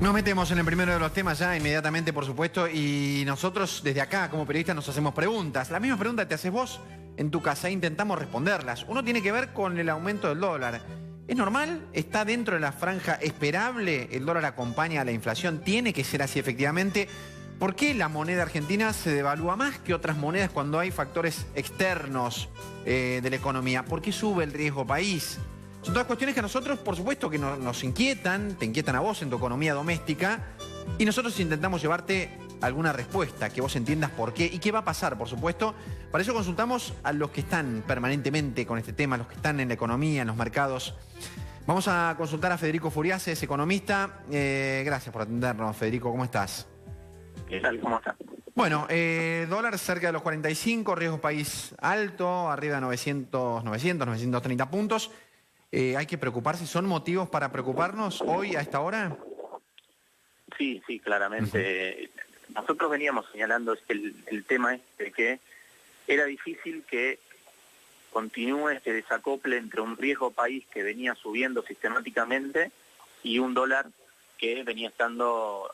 Nos metemos en el primero de los temas ya inmediatamente, por supuesto, y nosotros desde acá, como periodistas, nos hacemos preguntas. La misma pregunta te haces vos en tu casa e intentamos responderlas. Uno tiene que ver con el aumento del dólar. ¿Es normal? ¿Está dentro de la franja esperable? ¿El dólar acompaña a la inflación? ¿Tiene que ser así efectivamente? ¿Por qué la moneda argentina se devalúa más que otras monedas cuando hay factores externos de la economía? ¿Por qué sube el riesgo país? Son todas cuestiones que a nosotros, por supuesto, que nos inquietan, te inquietan a vos en tu economía doméstica, y nosotros intentamos llevarte alguna respuesta, que vos entiendas por qué y qué va a pasar, por supuesto. Para eso consultamos a los que están permanentemente con este tema, los que están en la economía, en los mercados. Vamos a consultar a Federico Furiaces, economista. Gracias por atendernos, Federico, ¿cómo estás? ¿Qué tal? ¿Cómo está? Bueno, dólar cerca de los 45, riesgo país alto, arriba de 930 puntos. ¿Hay que preocuparse? ¿Son motivos para preocuparnos hoy, a esta hora? Sí, claramente. Nosotros veníamos señalando el tema de que era difícil que continúe este desacople entre un riesgo país que venía subiendo sistemáticamente y un dólar que venía estando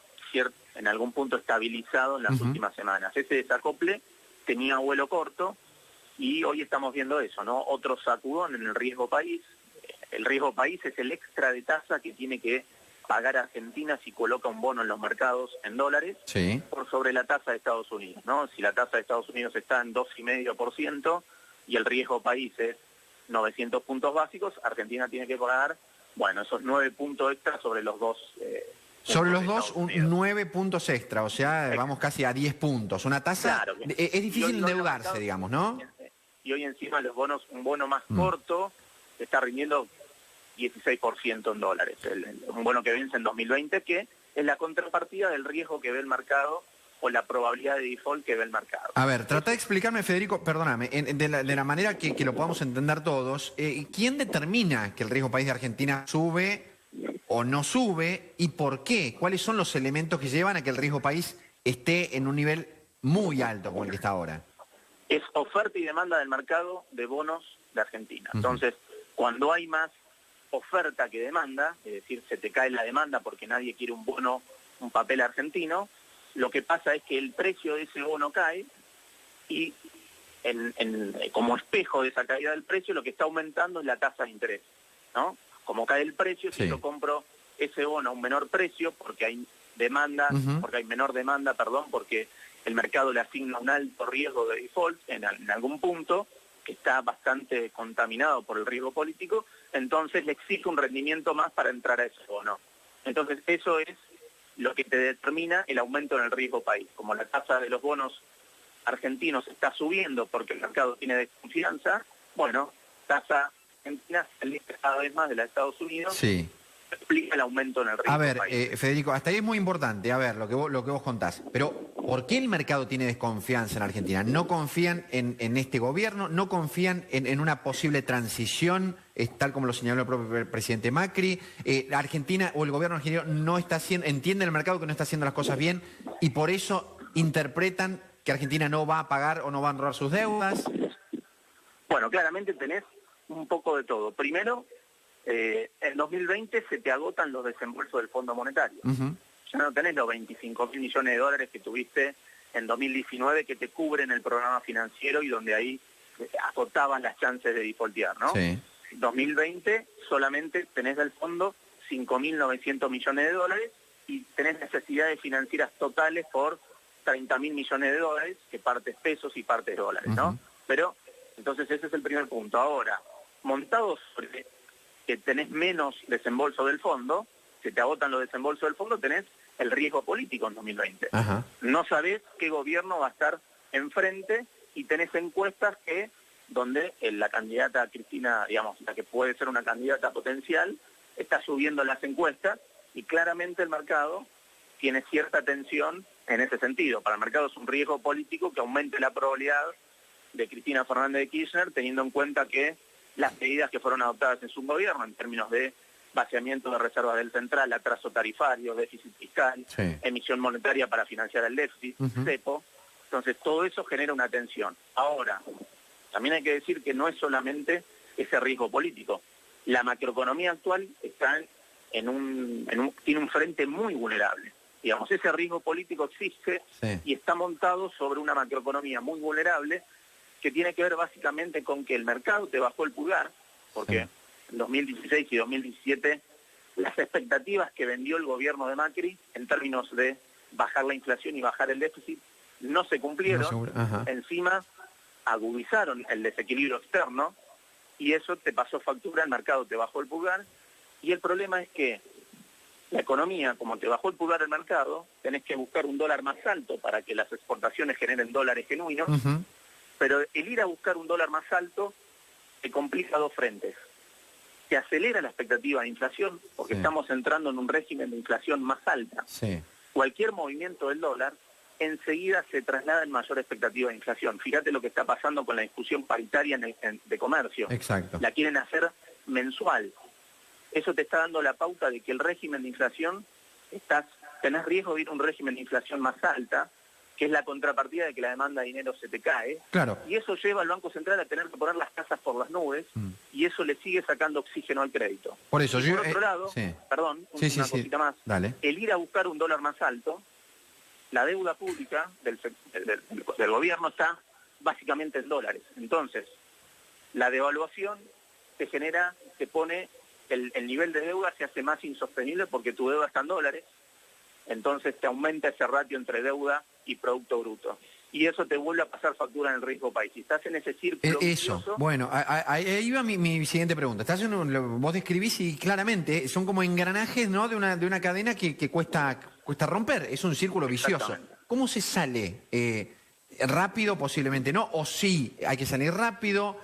en algún punto estabilizado en las últimas semanas. Ese desacople tenía vuelo corto y hoy estamos viendo eso, ¿no? Otro sacudón en el riesgo país. El riesgo país es el extra de tasa que tiene que pagar Argentina si coloca un bono en los mercados en dólares, sí, por sobre la tasa de Estados Unidos, ¿no? Si la tasa de Estados Unidos está en 2,5% y el riesgo país es 900 puntos básicos, Argentina tiene que pagar, bueno, esos 9 puntos extra sobre los dos. Sobre los dos, 9 puntos extra, o sea, vamos casi a 10 puntos. Una tasa, claro, es difícil endeudarse, digamos, ¿no? Y hoy encima los bonos, un bono más corto, está rindiendo 16% en dólares, un bono que vence en 2020, que es la contrapartida del riesgo que ve el mercado o la probabilidad de default que ve el mercado. A ver, trata de explicarme, Federico, perdóname, de la manera que lo podamos entender todos, ¿quién determina que el riesgo país de Argentina sube o no sube y por qué? ¿Cuáles son los elementos que llevan a que el riesgo país esté en un nivel muy alto como el que está ahora? Es oferta y demanda del mercado de bonos de Argentina. Entonces, cuando hay más oferta que demanda, es decir, se te cae la demanda porque nadie quiere un bono, un papel argentino, lo que pasa es que el precio de ese bono cae y como espejo de esa caída del precio lo que está aumentando es la tasa de interés, ¿no? Como cae el precio, si yo compro ese bono a un menor precio porque hay demanda, porque hay menor demanda, porque el mercado le asigna un alto riesgo de default en algún punto, que está bastante contaminado por el riesgo político, entonces le exige un rendimiento más para entrar a ese bono. Entonces eso es lo que te determina el aumento en el riesgo país. Como la tasa de los bonos argentinos está subiendo porque el mercado tiene desconfianza, bueno, tasa argentina se aleja cada vez más de la de Estados Unidos. Sí. Explica el aumento en el riesgo país. A ver, Federico, hasta ahí es muy importante, a ver, lo que vos contás, pero ¿por qué el mercado tiene desconfianza en Argentina? ¿No confían en este gobierno? ¿No confían en una posible transición, tal como lo señaló el propio presidente Macri? ¿La Argentina o el gobierno argentino no está haciendo, entiende el mercado que no está haciendo las cosas bien y por eso interpretan que Argentina no va a pagar o no va a honrar sus deudas? Bueno, claramente tenés un poco de todo. Primero, en 2020 se te agotan los desembolsos del Fondo Monetario. Ya no tenés los 25.000 millones de dólares que tuviste en 2019 que te cubren el programa financiero y donde ahí agotaban las chances de defaultear, ¿no? Sí. 2020 solamente tenés del fondo 5.900 millones de dólares y tenés necesidades financieras totales por 30.000 millones de dólares, que partes pesos y partes dólares, ¿no? Pero, entonces ese es el primer punto. Ahora, montados sobre que tenés menos desembolso del fondo, se te agotan los desembolsos del fondo, tenés el riesgo político en 2020. No sabés qué gobierno va a estar enfrente y tenés encuestas donde la candidata Cristina, digamos, la que puede ser una candidata potencial, está subiendo las encuestas y claramente el mercado tiene cierta tensión en ese sentido. Para el mercado es un riesgo político que aumente la probabilidad de Cristina Fernández de Kirchner, teniendo en cuenta que las medidas que fueron adoptadas en su gobierno en términos de vaciamiento de reservas del central, atraso tarifario, déficit fiscal, emisión monetaria para financiar el déficit, cepo. Entonces todo eso genera una tensión. Ahora, también hay que decir que no es solamente ese riesgo político. La macroeconomía actual está tiene un frente muy vulnerable. Digamos, ese riesgo político existe y está montado sobre una macroeconomía muy vulnerable que tiene que ver básicamente con que el mercado te bajó el pulgar, porque en 2016 y 2017 las expectativas que vendió el gobierno de Macri en términos de bajar la inflación y bajar el déficit no se cumplieron. Encima agudizaron el desequilibrio externo y eso te pasó factura, el mercado te bajó el pulgar, y el problema es que la economía, como te bajó el pulgar el mercado, tenés que buscar un dólar más alto para que las exportaciones generen dólares genuinos, pero el ir a buscar un dólar más alto te complica dos frentes. Te acelera la expectativa de inflación, porque estamos entrando en un régimen de inflación más alta. Cualquier movimiento del dólar enseguida se traslada en mayor expectativa de inflación. Fíjate lo que está pasando con la discusión paritaria de comercio. La quieren hacer mensual. Eso te está dando la pauta de que el régimen de inflación, tenés riesgo de ir a un régimen de inflación más alta, que es la contrapartida de que la demanda de dinero se te cae. Y eso lleva al Banco Central a tener que poner las tasas por las nubes, y eso le sigue sacando oxígeno al crédito. Por eso, por otro lado, perdón, una cosita más, el ir a buscar un dólar más alto, la deuda pública del gobierno está básicamente en dólares. Entonces, la devaluación te pone el nivel de deuda, se hace más insostenible porque tu deuda está en dólares, entonces te aumenta ese ratio entre deuda y Producto Bruto. Y eso te vuelve a pasar factura en el riesgo país. Si estás en ese círculo vicioso... Bueno, ahí va mi siguiente pregunta. Vos describís y claramente son como engranajes, ¿no?, de una cadena que cuesta romper. Es un círculo vicioso. ¿Cómo se sale? ¿Rápido? Posiblemente no. ¿O sí hay que salir rápido?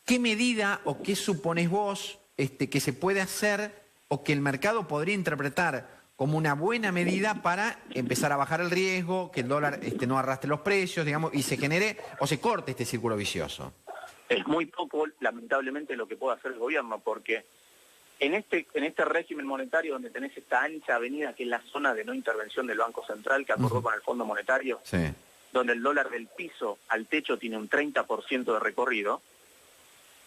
¿Qué medida o qué suponés vos que se puede hacer o que el mercado podría interpretar como una buena medida para empezar a bajar el riesgo, que el dólar no arrastre los precios, digamos, y se genere o se corte este círculo vicioso? Es muy poco, lamentablemente, lo que puede hacer el gobierno, porque en este régimen monetario donde tenés esta ancha avenida, que es la zona de no intervención del Banco Central, que acordó con el Fondo Monetario, donde el dólar del piso al techo tiene un 30% de recorrido,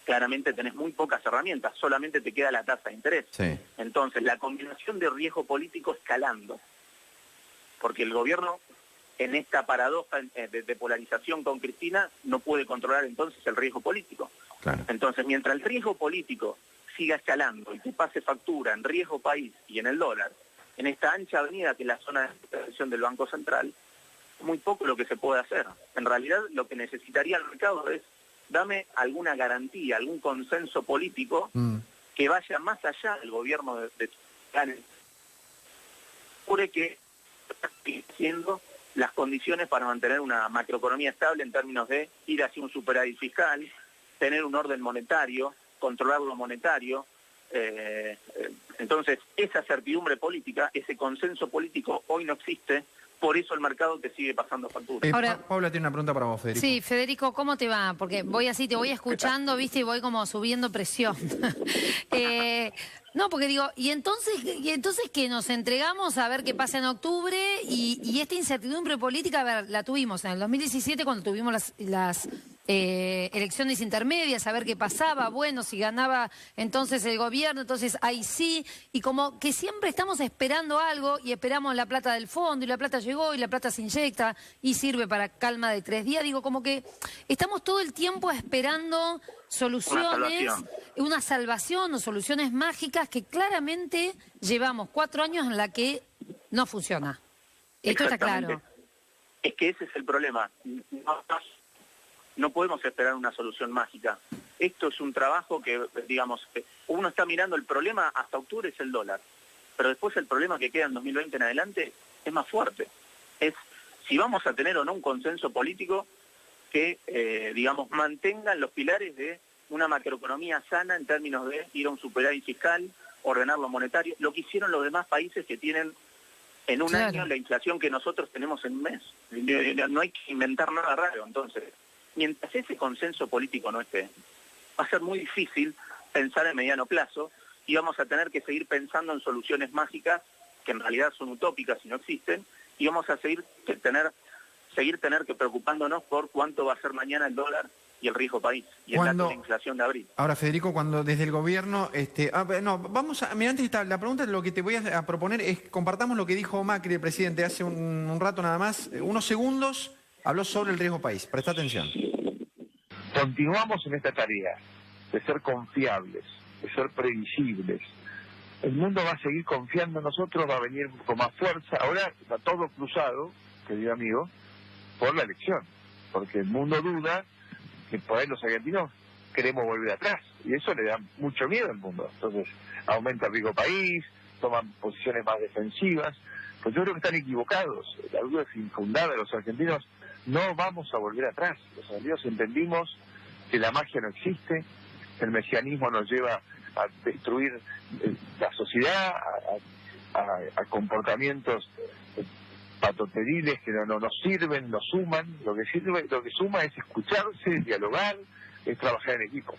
claramente tenés muy pocas herramientas, solamente te queda la tasa de interés. Entonces, la combinación de riesgo político escalando, porque el gobierno, en esta paradoja de polarización con Cristina, no puede controlar entonces el riesgo político. Entonces, mientras el riesgo político siga escalando y te pase factura en riesgo país y en el dólar, en esta ancha avenida que es la zona de intervención del Banco Central, muy poco lo que se puede hacer. En realidad, lo que necesitaría el mercado es: dame alguna garantía, algún consenso político que vaya más allá del gobierno de que están siendo las condiciones para mantener una macroeconomía estable en términos de ir hacia un superávit fiscal, tener un orden monetario, controlar lo monetario. Entonces, esa certidumbre política, ese consenso político hoy no existe. Por eso el mercado te sigue pasando factura. Ahora, Paula tiene una pregunta para vos, Federico. Sí, Federico, ¿cómo te va? Porque te voy escuchando, ¿viste? Y voy como subiendo presión. No, porque digo, y entonces que nos entregamos a ver qué pasa en octubre y esta incertidumbre política, a ver, la tuvimos en el 2017 cuando tuvimos las elecciones intermedias, a ver qué pasaba, bueno, si ganaba entonces el gobierno, entonces ahí sí, y como que siempre estamos esperando algo y esperamos la plata del fondo y la plata llegó y la plata se inyecta y sirve para calma de 3 días, digo, como que estamos todo el tiempo esperando soluciones, una salvación o soluciones mágicas que claramente llevamos 4 años en la que no funciona. Esto está claro. Es que ese es el problema. No podemos esperar una solución mágica. Esto es un trabajo que, digamos, uno está mirando el problema hasta octubre es el dólar, pero después el problema que queda en 2020 en adelante es más fuerte. Es si vamos a tener o no un consenso político que, digamos, mantengan los pilares de una macroeconomía sana en términos de ir a un superávit fiscal, ordenar lo monetario, lo que hicieron los demás países que tienen en un año la inflación que nosotros tenemos en un mes. No hay que inventar nada raro. Entonces, mientras ese consenso político no esté, va a ser muy difícil pensar en mediano plazo y vamos a tener que seguir pensando en soluciones mágicas que en realidad son utópicas y no existen, y vamos a seguir tener que preocupándonos por cuánto va a ser mañana el dólar y el riesgo país, y el dato de inflación de abril. Ahora, Federico, cuando desde el gobierno... mira, antes la pregunta, lo que te voy a proponer es compartamos lo que dijo Macri, el presidente, hace un rato nada más, unos segundos, habló sobre el riesgo país. Presta atención. Continuamos en esta tarea de ser confiables, de ser previsibles. El mundo va a seguir confiando en nosotros, va a venir con más fuerza. Ahora está todo cruzado, querido amigo, por la elección, porque el mundo duda que por ahí los argentinos queremos volver atrás, y eso le da mucho miedo al mundo. Entonces aumenta el riesgo país, toman posiciones más defensivas, pues yo creo que están equivocados. La duda es infundada. Los argentinos no vamos a volver atrás. Los argentinos entendimos que la magia no existe, el mesianismo nos lleva a destruir la sociedad, a comportamientos patoteriles que no nos sirven, nos suman. Lo que suma es escucharse, dialogar, es trabajar en equipo.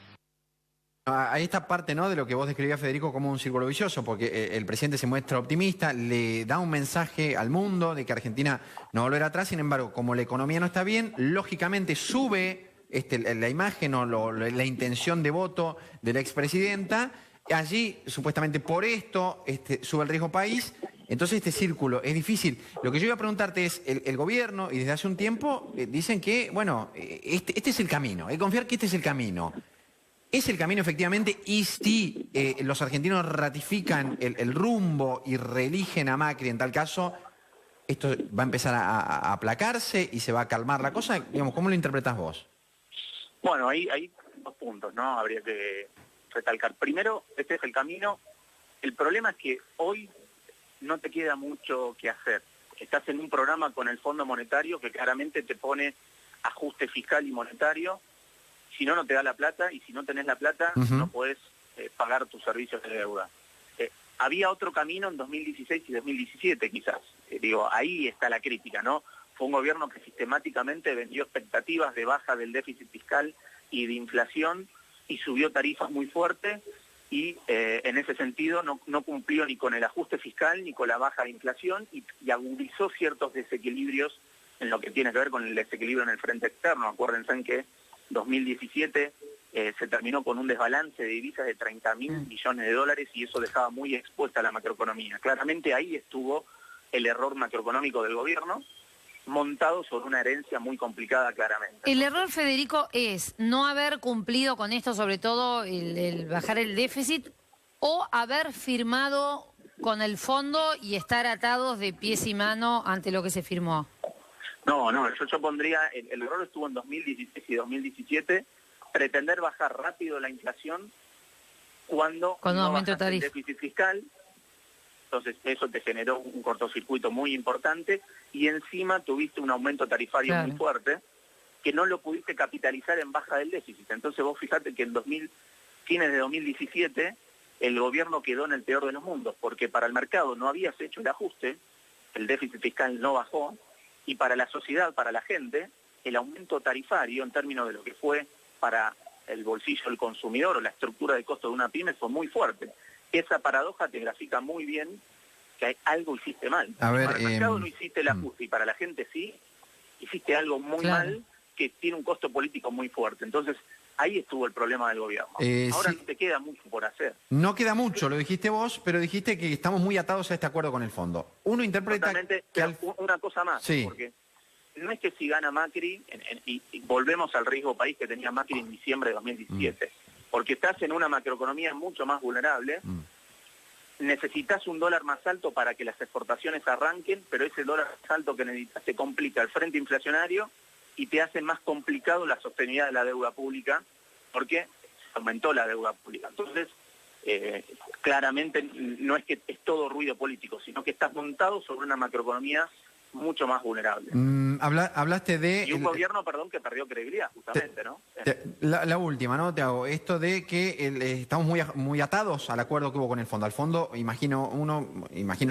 Hay esta parte, ¿no?, de lo que vos describías, Federico, como un círculo vicioso, porque el presidente se muestra optimista, le da un mensaje al mundo de que Argentina no volverá atrás. Sin embargo, como la economía no está bien, lógicamente sube la imagen o la intención de voto de la expresidenta. Allí, supuestamente por esto, sube el riesgo país. Entonces este círculo es difícil. Lo que yo iba a preguntarte es, el gobierno, y desde hace un tiempo, dicen que, bueno, este es el camino, hay que confiar que este es el camino. ¿Es el camino efectivamente? Y si los argentinos ratifican el rumbo y reeligen a Macri en tal caso, ¿esto va a empezar a aplacarse y se va a calmar la cosa? Digamos, ¿cómo lo interpretás vos? Bueno, hay dos puntos, ¿no? Habría que recalcar. Primero, este es el camino. El problema es que hoy no te queda mucho que hacer. Estás en un programa con el Fondo Monetario que claramente te pone ajuste fiscal y monetario. Si no, no te da la plata, y si no tenés la plata, no podés pagar tus servicios de deuda. Había otro camino en 2016 y 2017, quizás. Ahí está la crítica, ¿no? Fue un gobierno que sistemáticamente vendió expectativas de baja del déficit fiscal y de inflación y subió tarifas muy fuertes, y en ese sentido no cumplió ni con el ajuste fiscal ni con la baja de inflación, y agudizó ciertos desequilibrios en lo que tiene que ver con el desequilibrio en el frente externo. Acuérdense en que 2017 se terminó con un desbalance de divisas de 30.000 millones de dólares, y eso dejaba muy expuesta a la macroeconomía. Claramente ahí estuvo el error macroeconómico del gobierno, montado sobre una herencia muy complicada, claramente. El error, Federico, es no haber cumplido con esto, sobre todo el bajar el déficit, o haber firmado con el fondo y estar atados de pies y mano ante lo que se firmó. No, yo pondría, el error estuvo en 2016 y 2017, pretender bajar rápido la inflación cuando con un no aumento de bajaste el tarifa. déficit fiscal. Entonces eso te generó un cortocircuito muy importante, y encima tuviste un aumento tarifario muy fuerte que no lo pudiste capitalizar en baja del déficit. Entonces vos fijate que en fines de 2017 el gobierno quedó en el peor de los mundos, porque para el mercado no habías hecho el ajuste, el déficit fiscal no bajó, y para la sociedad, para la gente, el aumento tarifario en términos de lo que fue para el bolsillo del consumidor o la estructura de costo de una pyme fue muy fuerte. Esa paradoja te grafica muy bien que algo hiciste mal. Para el mercado no hiciste el ajuste, y para la gente sí, hiciste algo muy mal que tiene un costo político muy fuerte. Entonces, ahí estuvo el problema del gobierno. Ahora no te queda mucho por hacer. No queda mucho, lo dijiste vos, pero dijiste que estamos muy atados a este acuerdo con el fondo. Uno interpreta... Una cosa más, porque no es que si gana Macri, y volvemos al riesgo país que tenía Macri en diciembre de 2017, porque estás en una macroeconomía mucho más vulnerable, necesitas un dólar más alto para que las exportaciones arranquen, pero ese dólar más alto que necesitas te complica el frente inflacionario y te hace más complicado la sostenibilidad de la deuda pública, porque aumentó la deuda pública. Entonces, claramente no es que es todo ruido político, sino que estás montado sobre una macroeconomía mucho más vulnerable. Hablaste de... Y un gobierno, que perdió credibilidad, justamente, ¿no? La última, ¿no? Te hago esto de que estamos muy atados al acuerdo que hubo con el fondo. Al fondo, imagino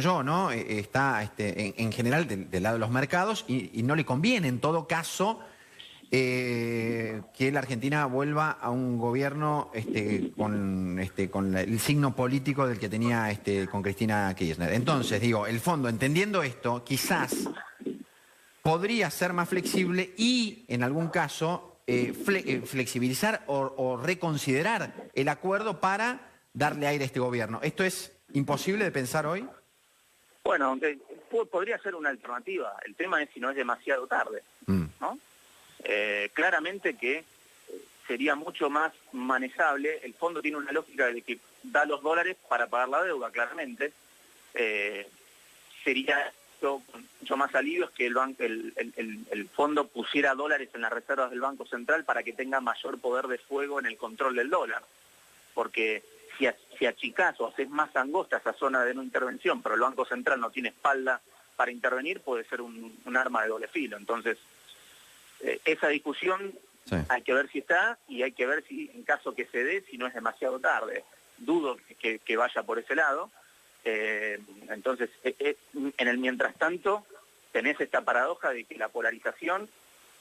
yo, ¿no? Está en general del lado de los mercados, y no le conviene, en todo caso, que la Argentina vuelva a un gobierno con el signo político del que tenía con Cristina Kirchner. Entonces, digo, el fondo, entendiendo esto, quizás podría ser más flexible y, en algún caso, flexibilizar o reconsiderar el acuerdo para darle aire a este gobierno. ¿Esto es imposible de pensar hoy? Bueno, podría ser una alternativa. El tema es si no es demasiado tarde, ¿no? Claramente que sería mucho más manejable. El fondo tiene una lógica de que da los dólares para pagar la deuda, claramente. Sería mucho más alivio que el fondo pusiera dólares en las reservas del Banco Central para que tenga mayor poder de fuego en el control del dólar. Porque si achicás o haces más angosta esa zona de no intervención, pero el Banco Central no tiene espalda para intervenir, puede ser un arma de doble filo. Entonces, esa discusión sí, hay que ver si está y hay que ver si, en caso que se dé, si no es demasiado tarde. Dudo que vaya por ese lado. Entonces, en el mientras tanto, tenés esta paradoja de que la polarización,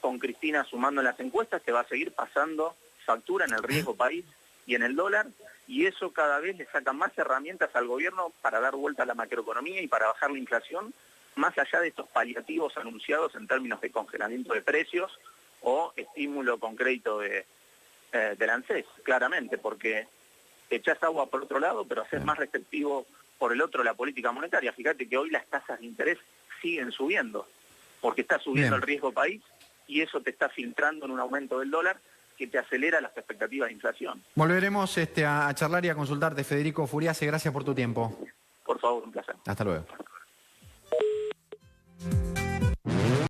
con Cristina sumando en las encuestas, te va a seguir pasando factura en el riesgo país y en el dólar, y eso cada vez le saca más herramientas al gobierno para dar vuelta a la macroeconomía y para bajar la inflación, más allá de estos paliativos anunciados en términos de congelamiento de precios o estímulo con crédito del ANSES, claramente, porque echás agua por otro lado, pero haces más restrictivo por el otro la política monetaria. Fíjate que hoy las tasas de interés siguen subiendo, porque está subiendo el riesgo país y eso te está filtrando en un aumento del dólar que te acelera las expectativas de inflación. Volveremos a charlar y a consultarte, Federico Furiase. Gracias por tu tiempo. Por favor, un placer. Hasta luego.